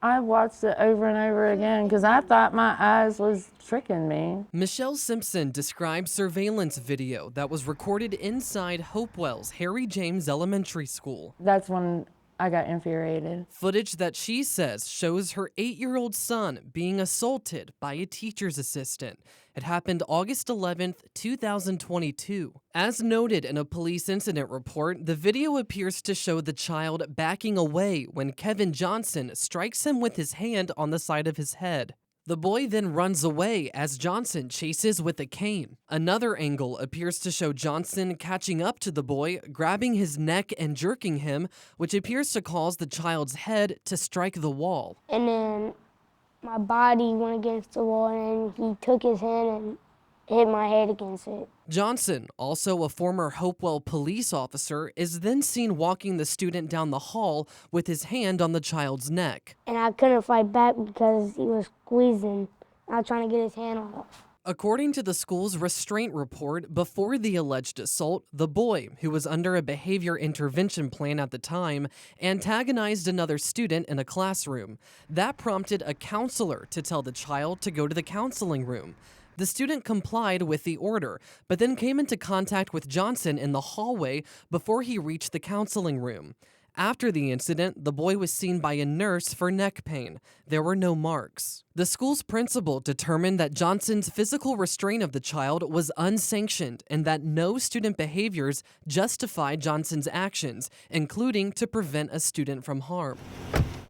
I watched it over and over again because I thought my eyes was tricking me. Michelle Simpson describes surveillance video that was recorded inside Hopewell's Harry James Elementary School. That's when I got infuriated. Footage that she says shows her 8-year-old son being assaulted by a teacher's assistant. It happened August 11th, 2022. As noted in a police incident report, the video appears to show the child backing away when Kevin Johnson strikes him with his hand on the side of his head. The boy then runs away as Johnson chases with a cane. Another angle appears to show Johnson catching up to the boy, grabbing his neck and jerking him, which appears to cause the child's head to strike the wall. And then my body went against the wall, and he took his hand and hit my head against it. Johnson, also a former Hopewell police officer, is then seen walking the student down the hall with his hand on the child's neck. And I couldn't fight back because he was squeezing. I was trying to get his hand off. According to the school's restraint report, before the alleged assault, the boy, who was under a behavior intervention plan at the time, antagonized another student in a classroom. That prompted a counselor to tell the child to go to the counseling room. The student complied with the order, but then came into contact with Johnson in the hallway before he reached the counseling room. After the incident, the boy was seen by a nurse for neck pain. There were no marks. The school's principal determined that Johnson's physical restraint of the child was unsanctioned and that no student behaviors justified Johnson's actions, including to prevent a student from harm.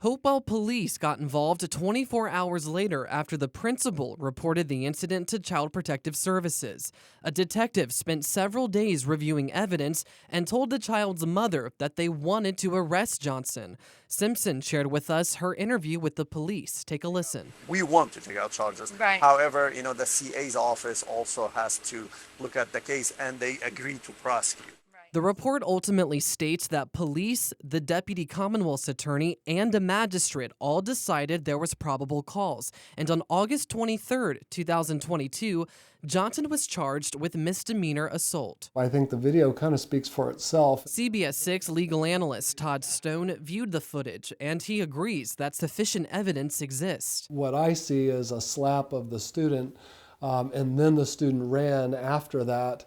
Hopewell police got involved 24 hours later after the principal reported the incident to Child Protective Services. A detective spent several days reviewing evidence and told the child's mother that they wanted to arrest Johnson. Simpson shared with us her interview with the police. Take a listen. We want to take out charges. Right. However, the CA's office also has to look at the case, and they agree to prosecute. The report ultimately states that police, the deputy Commonwealth's attorney, and a magistrate all decided there was probable cause. And on August 23rd, 2022, Johnson was charged with misdemeanor assault. I think the video kind of speaks for itself. CBS 6 legal analyst Todd Stone viewed the footage, and he agrees that sufficient evidence exists. What I see is a slap of the student, and then the student ran after that.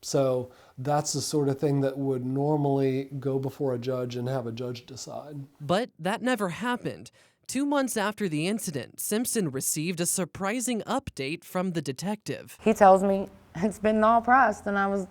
So that's the sort of thing that would normally go before a judge and have a judge decide. But that never happened. 2 months after the incident, Simpson received a surprising update from the detective. He tells me it's been all pressed, and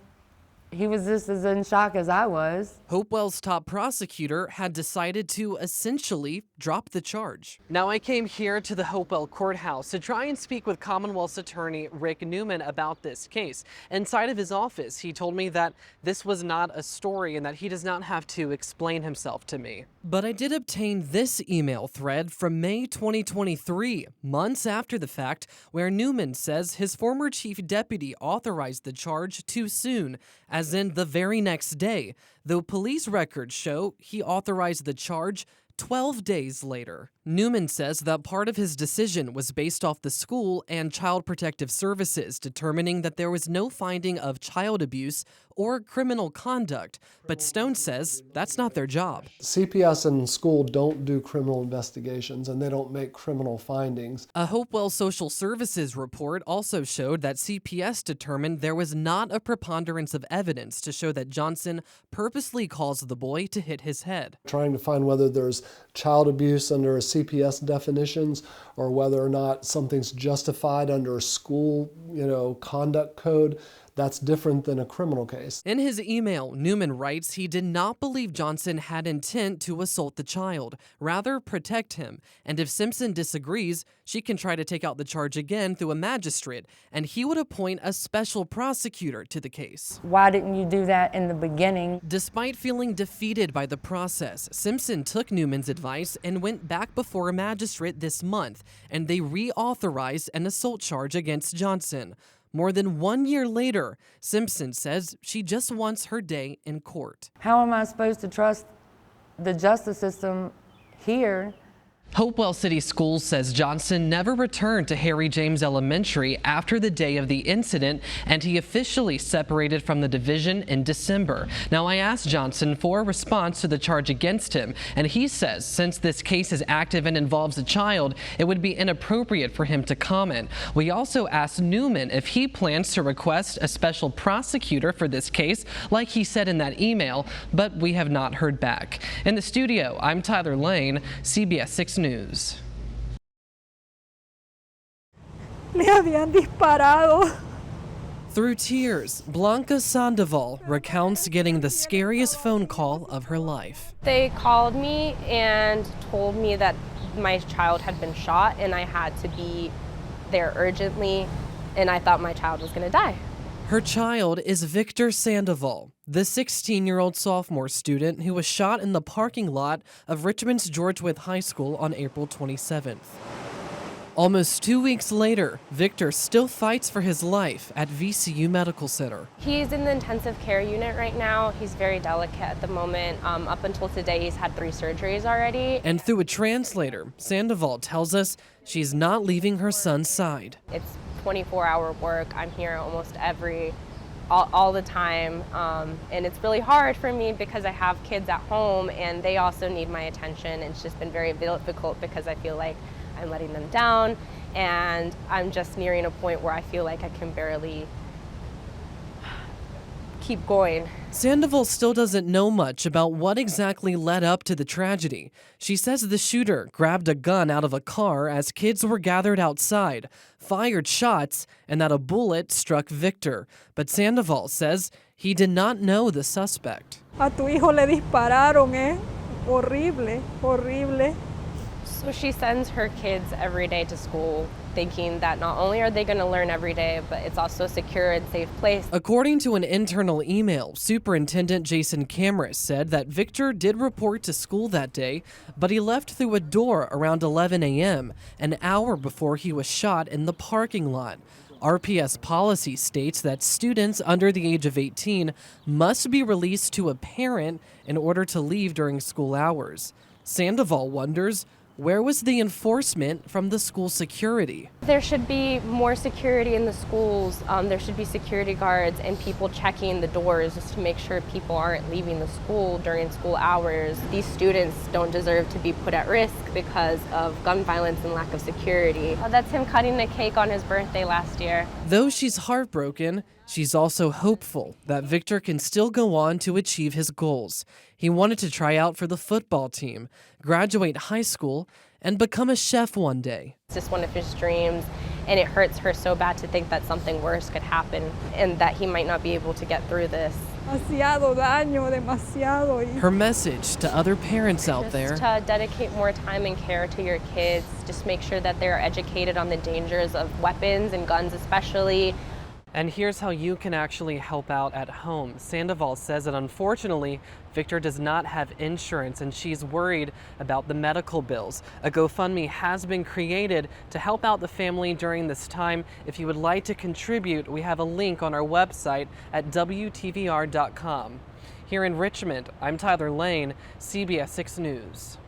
he was just as in shock as I was. Hopewell's top prosecutor had decided to essentially drop the charge. Now, I came here to the Hopewell courthouse to try and speak with Commonwealth's attorney Rick Newman about this case. Inside of his office, he told me that this was not a story and that he does not have to explain himself to me. But I did obtain this email thread from May 2023, months after the fact, where Newman says his former chief deputy authorized the charge too soon, as in the very next day, though police records show he authorized the charge 12 days later. Newman says that part of his decision was based off the school and Child Protective Services determining that there was no finding of child abuse or criminal conduct, but Stone says that's not their job. CPS and school don't do criminal investigations, and they don't make criminal findings. A Hopewell Social Services report also showed that CPS determined there was not a preponderance of evidence to show that Johnson purposely caused the boy to hit his head. Trying to find whether there's child abuse under CPS definitions or whether or not something's justified under a school, conduct code. That's different than a criminal case. In his email, Newman writes he did not believe Johnson had intent to assault the child, rather protect him. And if Simpson disagrees, she can try to take out the charge again through a magistrate, and he would appoint a special prosecutor to the case. Why didn't you do that in the beginning? Despite feeling defeated by the process, Simpson took Newman's advice and went back before a magistrate this month, and they reauthorized an assault charge against Johnson. More than 1 year later, Simpson says she just wants her day in court. How am I supposed to trust the justice system here? Hopewell City Schools says Johnson never returned to Harry James Elementary after the day of the incident, and he officially separated from the division in December. Now, I asked Johnson for a response to the charge against him, and he says since this case is active and involves a child, it would be inappropriate for him to comment. We also asked Newman if he plans to request a special prosecutor for this case, like he said in that email, but we have not heard back. In the studio, I'm Tyler Layne, CBS 6 News. Le habían disparado. Through tears, Blanca Sandoval recounts getting the scariest phone call of her life. They called me and told me that my child had been shot and I had to be there urgently, and I thought my child was going to die. Her child is Victor Sandoval, the 16-year-old sophomore student who was shot in the parking lot of Richmond's George Wythe High School on April 27th. Almost 2 weeks later, Victor still fights for his life at VCU Medical Center. He's in the intensive care unit right now. He's very delicate at the moment. Up until today, he's had 3 surgeries already. And through a translator, Sandoval tells us she's not leaving her son's side. It's 24-hour work. I'm here almost all the time, and it's really hard for me because I have kids at home and they also need my attention. It's just been very difficult because I feel like I'm letting them down, and I'm just nearing a point where I feel like I can barely keep going. Sandoval still doesn't know much about what exactly led up to the tragedy. She says the shooter grabbed a gun out of a car as kids were gathered outside, fired shots, and that a bullet struck Victor. But Sandoval says he did not know the suspect. A tu hijo le dispararon, Horrible, horrible. So she sends her kids every day to school thinking that not only are they going to learn every day, but it's also a secure and safe place. According to an internal email, Superintendent Jason Camrus said that Victor did report to school that day, but he left through a door around 11 a.m., an hour before he was shot in the parking lot. RPS policy states that students under the age of 18 must be released to a parent in order to leave during school hours. Sandoval wonders, where was the enforcement from the school security? There should be more security in the schools. There should be security guards and people checking the doors just to make sure people aren't leaving the school during school hours. These students don't deserve to be put at risk because of gun violence and lack of security. That's him cutting the cake on his birthday last year. Though she's heartbroken, she's also hopeful that Victor can still go on to achieve his goals. He wanted to try out for the football team, graduate high school, and become a chef one day. It's just one of his dreams, and it hurts her so bad to think that something worse could happen and that he might not be able to get through this. Demasiado daño, demasiado. Her message to other parents out there: just to dedicate more time and care to your kids. Just make sure that they're educated on the dangers of weapons and guns especially. And here's how you can actually help out at home. Sandoval says that unfortunately, Victor does not have insurance and she's worried about the medical bills. A GoFundMe has been created to help out the family during this time. If you would like to contribute, we have a link on our website at WTVR.com. Here in Richmond, I'm Tyler Layne, CBS 6 News.